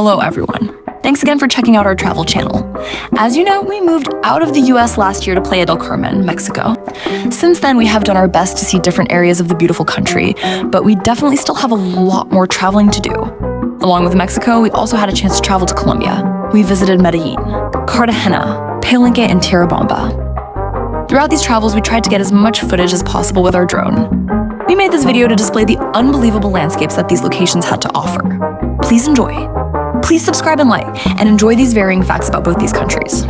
Hello everyone. Thanks again for checking out our travel channel. As you know, we moved out of the US last year to Playa del Carmen, Mexico. Since then, we have done our best to see different areas of the beautiful country, but we definitely still have a lot more traveling to do. Along with Mexico, we also had a chance to travel to Colombia. We visited Medellin, Cartagena, Palenque, and Tierrabamba. Throughout these travels, we tried to get as much footage as possible with our drone. We made this video to display the unbelievable landscapes that these locations had to offer. Please enjoy. Please subscribe and like, and enjoy these varying facts about both these countries.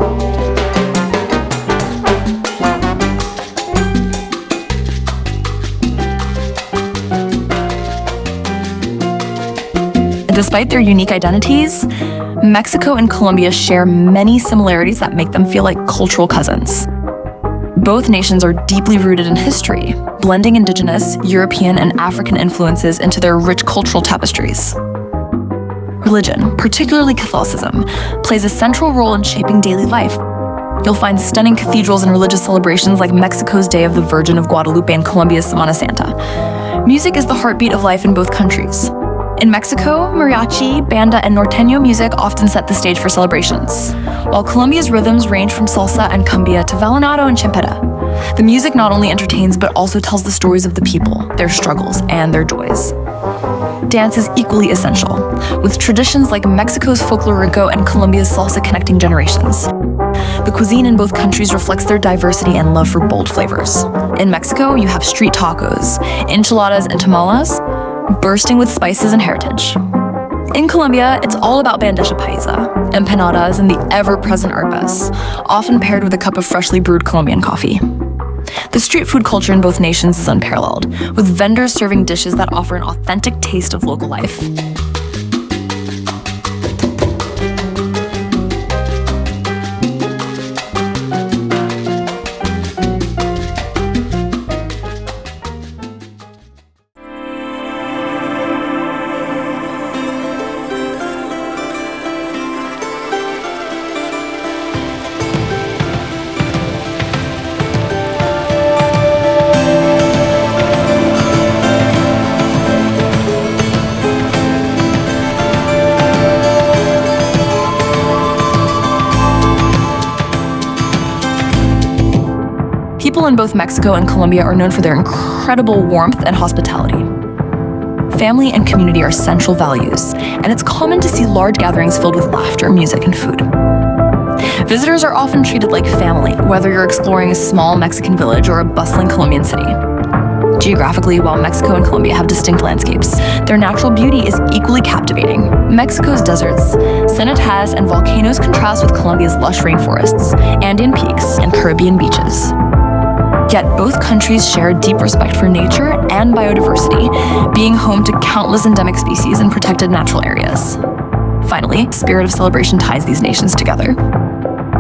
Despite their unique identities, Mexico and Colombia share many similarities that make them feel like cultural cousins. Both nations are deeply rooted in history, blending indigenous, European, and African influences into their rich cultural tapestries. Religion, particularly Catholicism, plays a central role in shaping daily life. You'll find stunning cathedrals and religious celebrations like Mexico's Day of the Virgin of Guadalupe and Colombia's Semana Santa. Music is the heartbeat of life in both countries. In Mexico, mariachi, banda, and norteño music often set the stage for celebrations, while Colombia's rhythms range from salsa and cumbia to vallenato and champeta. The music not only entertains but also tells the stories of the people, their struggles, and their joys. Dance is equally essential, with traditions like Mexico's folklorico and Colombia's salsa connecting generations. The cuisine in both countries reflects their diversity and love for bold flavors. In Mexico, you have street tacos, enchiladas, and tamales, bursting with spices and heritage. In Colombia, it's all about bandeja paisa, empanadas, and the ever-present arepas, often paired with a cup of freshly brewed Colombian coffee. The street food culture in both nations is unparalleled, with vendors serving dishes that offer an authentic taste of local life. People in both Mexico and Colombia are known for their incredible warmth and hospitality. Family and community are central values, and it's common to see large gatherings filled with laughter, music, and food. Visitors are often treated like family, whether you're exploring a small Mexican village or a bustling Colombian city. Geographically, while Mexico and Colombia have distinct landscapes, their natural beauty is equally captivating. Mexico's deserts, cenotes, and volcanoes contrast with Colombia's lush rainforests, Andean peaks, and Caribbean beaches. Yet both countries share a deep respect for nature and biodiversity, being home to countless endemic species and protected natural areas. Finally, the spirit of celebration ties these nations together.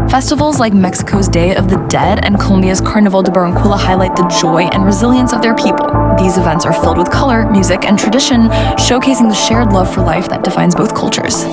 Festivals like Mexico's Day of the Dead and Colombia's Carnaval de Barranquilla highlight the joy and resilience of their people. These events are filled with color, music, and tradition, showcasing the shared love for life that defines both cultures.